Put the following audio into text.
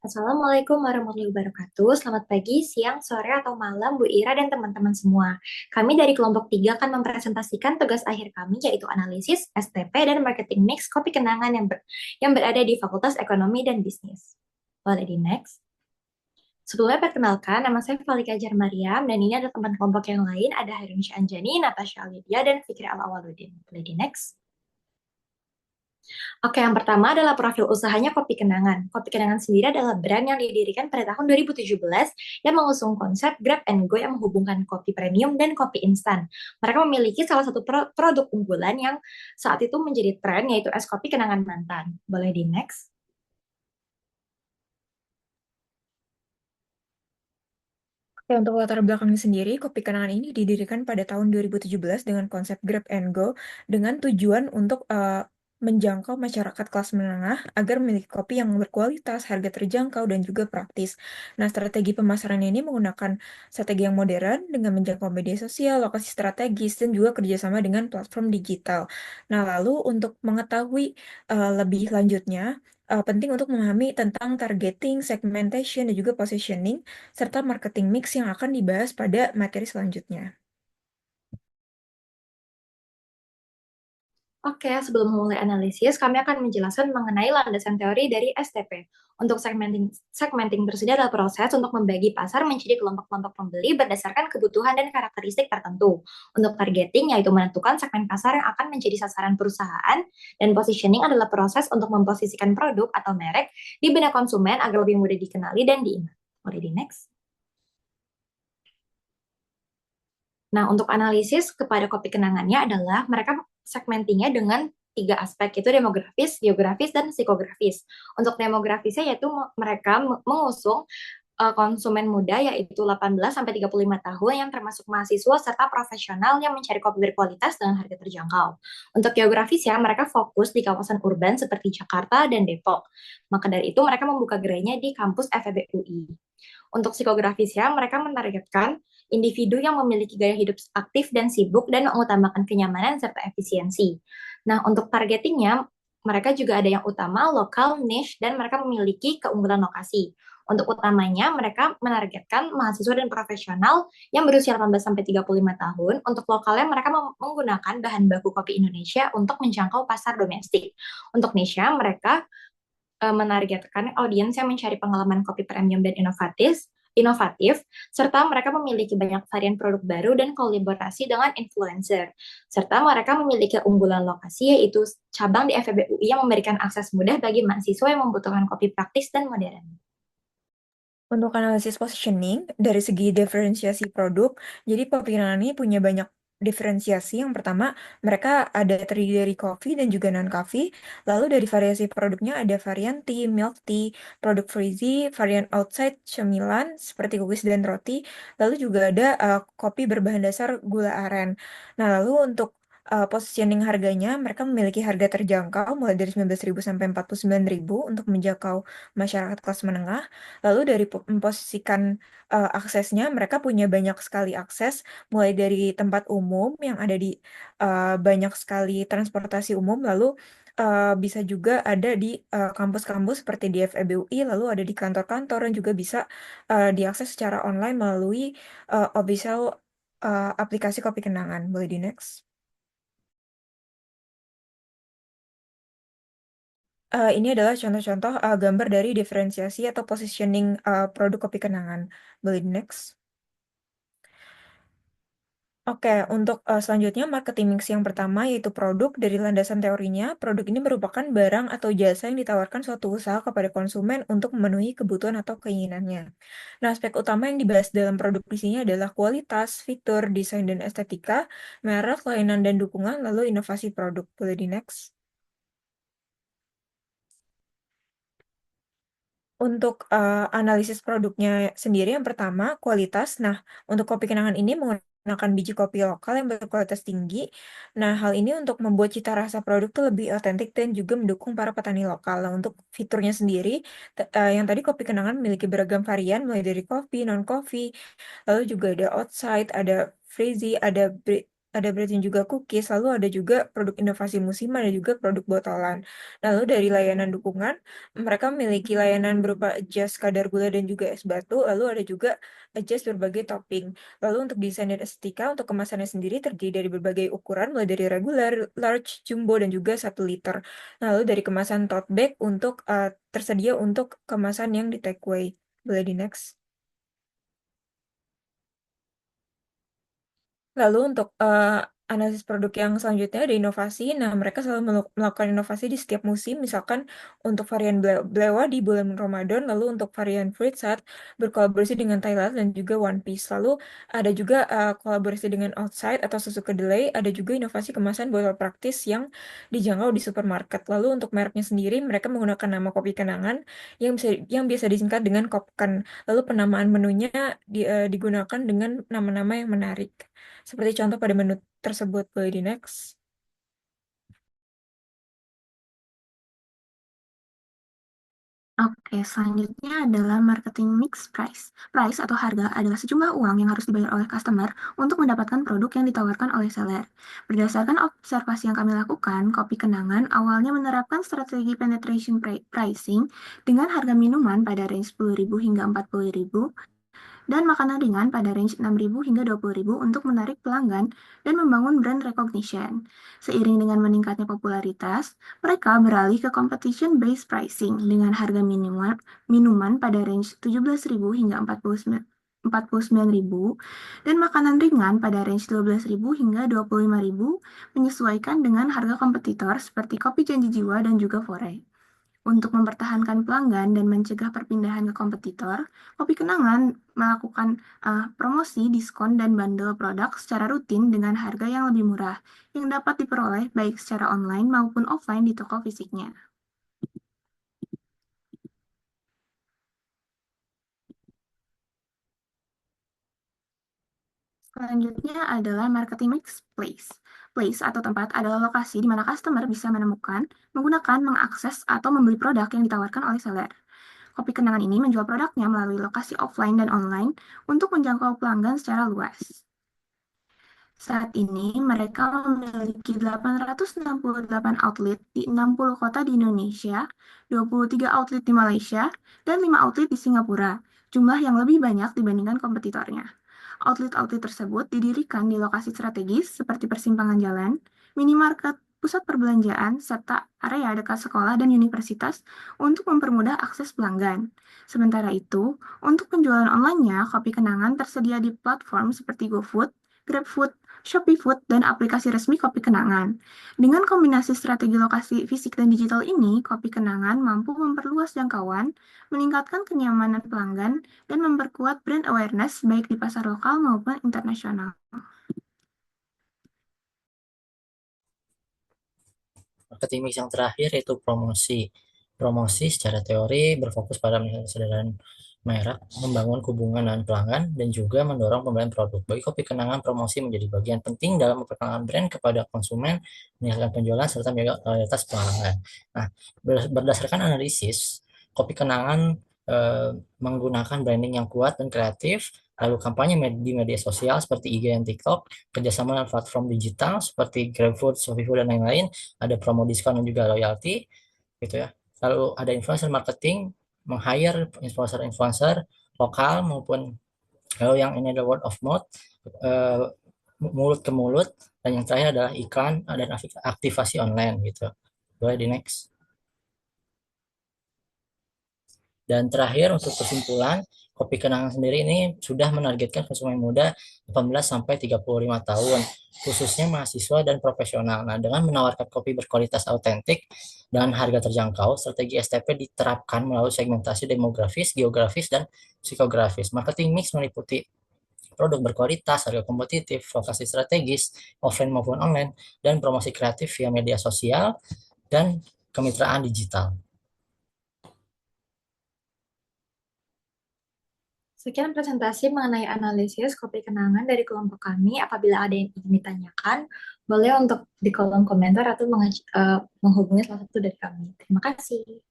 Assalamualaikum warahmatullahi wabarakatuh. Selamat pagi, siang, sore, atau malam, Bu Ira dan teman-teman semua. Kami dari kelompok 3 akan mempresentasikan tugas akhir kami, yaitu analisis, STP, dan marketing mix kopi kenangan yang berada di Fakultas Ekonomi dan Bisnis. Boleh di next. Sebelumnya perkenalkan, nama saya Falika Mariam, dan ini ada teman kelompok yang lain, ada Harun Anjani, Natasha Lydia, dan Fikri Al-Awaludin. Boleh di next. Oke, yang pertama adalah profil usahanya Kopi Kenangan. Kopi Kenangan sendiri adalah brand yang didirikan pada tahun 2017 yang mengusung konsep Grab and Go yang menghubungkan kopi premium dan kopi instan. Mereka memiliki salah satu produk unggulan yang saat itu menjadi tren, yaitu es kopi Kenangan Mantan. Boleh di next? Ya, untuk latar belakangnya sendiri, Kopi Kenangan ini didirikan pada tahun 2017 dengan konsep Grab and Go dengan tujuan untuk menjangkau masyarakat kelas menengah agar memiliki kopi yang berkualitas, harga terjangkau, dan juga praktis. Nah, strategi pemasaran ini menggunakan strategi yang modern dengan menjangkau media sosial, lokasi strategis, dan juga kerjasama dengan platform digital. Nah, lalu untuk mengetahui lebih lanjutnya, penting untuk memahami tentang targeting, segmentation, dan juga positioning serta marketing mix yang akan dibahas pada materi selanjutnya. Oke, sebelum memulai analisis, kami akan menjelaskan mengenai landasan teori dari STP. Untuk segmenting tersedia adalah proses untuk membagi pasar menjadi kelompok-kelompok pembeli berdasarkan kebutuhan dan karakteristik tertentu. Untuk targeting, yaitu menentukan segmen pasar yang akan menjadi sasaran perusahaan, dan positioning adalah proses untuk memposisikan produk atau merek di benak konsumen agar lebih mudah dikenali dan diingat. Boleh di next? Nah, untuk analisis kepada kopi kenangannya adalah mereka segmentingnya dengan tiga aspek, yaitu demografis, geografis, dan psikografis. Untuk demografisnya yaitu mereka mengusung konsumen muda yaitu 18 sampai 35 tahun yang termasuk mahasiswa serta profesional yang mencari kopi berkualitas dengan harga terjangkau. Untuk geografis ya, mereka fokus di kawasan urban seperti Jakarta dan Depok. Maka dari itu mereka membuka gerainya di kampus FEB UI. Untuk psikografis ya, mereka menargetkan individu yang memiliki gaya hidup aktif dan sibuk dan mengutamakan kenyamanan serta efisiensi. Nah, untuk targetingnya, mereka juga ada yang utama, lokal, niche, dan mereka memiliki keunggulan lokasi. Untuk utamanya, mereka menargetkan mahasiswa dan profesional yang berusia 18-35 tahun. Untuk lokalnya, mereka menggunakan bahan baku kopi Indonesia untuk menjangkau pasar domestik. Untuk niche, mereka menargetkan audiens yang mencari pengalaman kopi premium dan inovatif, serta mereka memiliki banyak varian produk baru dan kolaborasi dengan influencer. Serta mereka memiliki keunggulan lokasi yaitu cabang di FEB UI yang memberikan akses mudah bagi mahasiswa yang membutuhkan kopi praktis dan modern. Untuk analisis positioning, dari segi diferensiasi produk, jadi Kopi Kenangan ini punya banyak diferensiasi. Yang pertama, mereka ada terdiri dari coffee dan juga non-coffee. Lalu dari variasi produknya ada varian tea, milk tea, produk frizzy, varian outside, cemilan, seperti cookies dan roti. Lalu juga ada kopi berbahan dasar gula aren. Nah, lalu untuk positioning harganya, mereka memiliki harga terjangkau mulai dari 19.000 sampai 49.000 untuk menjangkau masyarakat kelas menengah. Lalu dari memposisikan aksesnya, mereka punya banyak sekali akses, mulai dari tempat umum yang ada di banyak sekali transportasi umum, lalu bisa juga ada di kampus-kampus seperti di FEB UI, lalu ada di kantor-kantor dan juga bisa diakses secara online melalui official aplikasi Kopi Kenangan. Boleh di next. Ini adalah contoh-contoh gambar dari diferensiasi atau positioning produk Kopi Kenangan. Boleh di next. Oke, untuk selanjutnya marketing mix yang pertama yaitu produk. Dari landasan teorinya, produk ini merupakan barang atau jasa yang ditawarkan suatu usaha kepada konsumen untuk memenuhi kebutuhan atau keinginannya. Nah, aspek utama yang dibahas dalam produk di sini adalah kualitas, fitur, desain dan estetika, merek, layanan dan dukungan, lalu inovasi produk. Boleh di next. Untuk analisis produknya sendiri, yang pertama kualitas. Nah, untuk kopi kenangan ini menggunakan biji kopi lokal yang berkualitas tinggi. Nah, hal ini untuk membuat cita rasa produk tuh lebih otentik dan juga mendukung para petani lokal. Nah, untuk fiturnya sendiri, yang tadi kopi kenangan memiliki beragam varian, mulai dari kopi, non-kopi, lalu juga ada outside, ada frizzy, ada ada berarti juga cookies, lalu ada juga produk inovasi musiman, ada juga produk botolan. Lalu dari layanan dukungan, mereka memiliki layanan berupa adjust kadar gula dan juga es batu, lalu ada juga adjust berbagai topping. Lalu untuk desain dan estetika, untuk kemasannya sendiri terdiri dari berbagai ukuran, mulai dari regular, large, jumbo, dan juga 1 liter. Lalu dari kemasan tote bag untuk tersedia untuk kemasan yang di take away. Boleh di next. Lalu untuk analisis produk yang selanjutnya ada inovasi. Nah, mereka selalu melakukan inovasi di setiap musim. Misalkan untuk varian Blewa di bulan Ramadan, lalu untuk varian Fruit saat berkolaborasi dengan Thailand dan juga One Piece. Lalu ada juga kolaborasi dengan Outside atau susu kedelai. Ada juga inovasi kemasan botol praktis yang dijangkau di supermarket. Lalu untuk mereknya sendiri, mereka menggunakan nama kopi kenangan yang biasa disingkat dengan Kopkan. Lalu penamaan menunya digunakan dengan nama-nama yang menarik. Seperti contoh pada menu tersebut, boleh di next. Oke, selanjutnya adalah marketing mix price. Price atau harga adalah sejumlah uang yang harus dibayar oleh customer untuk mendapatkan produk yang ditawarkan oleh seller. Berdasarkan observasi yang kami lakukan, Kopi Kenangan awalnya menerapkan strategi penetration pricing dengan harga minuman pada range 10.000 hingga 40.000 dan makanan ringan pada range 6.000 hingga 20.000 untuk menarik pelanggan dan membangun brand recognition. Seiring dengan meningkatnya popularitas, mereka beralih ke competition-based pricing dengan harga minuman pada range 17.000 hingga 49.000 dan makanan ringan pada range 12.000 hingga 25.000 menyesuaikan dengan harga kompetitor seperti Kopi Janji Jiwa dan juga Fore. Untuk mempertahankan pelanggan dan mencegah perpindahan ke kompetitor, Kopi Kenangan melakukan promosi, diskon, dan bundle produk secara rutin dengan harga yang lebih murah, yang dapat diperoleh baik secara online maupun offline di toko fisiknya. Selanjutnya adalah marketing mix place. Place atau tempat adalah lokasi di mana customer bisa menemukan, menggunakan, mengakses, atau membeli produk yang ditawarkan oleh seller. Kopi Kenangan ini menjual produknya melalui lokasi offline dan online untuk menjangkau pelanggan secara luas. Saat ini, mereka memiliki 868 outlet di 60 kota di Indonesia, 23 outlet di Malaysia, dan 5 outlet di Singapura, jumlah yang lebih banyak dibandingkan kompetitornya. Outlet-outlet tersebut didirikan di lokasi strategis seperti persimpangan jalan, minimarket, pusat perbelanjaan, serta area dekat sekolah dan universitas untuk mempermudah akses pelanggan. Sementara itu, untuk penjualan online-nya, Kopi Kenangan tersedia di platform seperti GoFood, GrabFood, Shopee Food, dan aplikasi resmi Kopi Kenangan. Dengan kombinasi strategi lokasi fisik dan digital ini, Kopi Kenangan mampu memperluas jangkauan, meningkatkan kenyamanan pelanggan, dan memperkuat brand awareness baik di pasar lokal maupun internasional. Marketing mix yang terakhir yaitu promosi. Promosi secara teori berfokus pada kesadaran merek, membangun hubungan dengan pelanggan, dan juga mendorong pembelian produk. Bagi Kopi Kenangan, promosi menjadi bagian penting dalam memperkenalkan brand kepada konsumen, meningkatkan penjualan, serta menjaga loyalitas pelanggan. Nah, berdasarkan analisis, Kopi Kenangan menggunakan branding yang kuat dan kreatif, lalu kampanye di media sosial seperti IG dan TikTok, kerjasama dengan platform digital seperti GrabFood, ShopeeFood, dan lain-lain, ada promo diskon dan juga loyalty, gitu ya. Lalu ada influencer marketing, meng-hire influencer-influencer lokal maupun lalu yang ini ada word of mouth, eh, mulut ke mulut, dan yang terakhir adalah iklan dan aktivasi online gitu. Boleh di next. Dan terakhir untuk kesimpulan, Kopi Kenangan sendiri ini sudah menargetkan konsumen muda 18 sampai 35 tahun, khususnya mahasiswa dan profesional. Nah, dengan menawarkan kopi berkualitas autentik dan harga terjangkau, strategi STP diterapkan melalui segmentasi demografis, geografis, dan psikografis. Marketing mix meliputi produk berkualitas, harga kompetitif, lokasi strategis, offline maupun online, dan promosi kreatif via media sosial dan kemitraan digital. Sekian presentasi mengenai analisis kopi kenangan dari kelompok kami. Apabila ada yang ingin ditanyakan, boleh untuk di kolom komentar atau menghubungi salah satu dari kami. Terima kasih.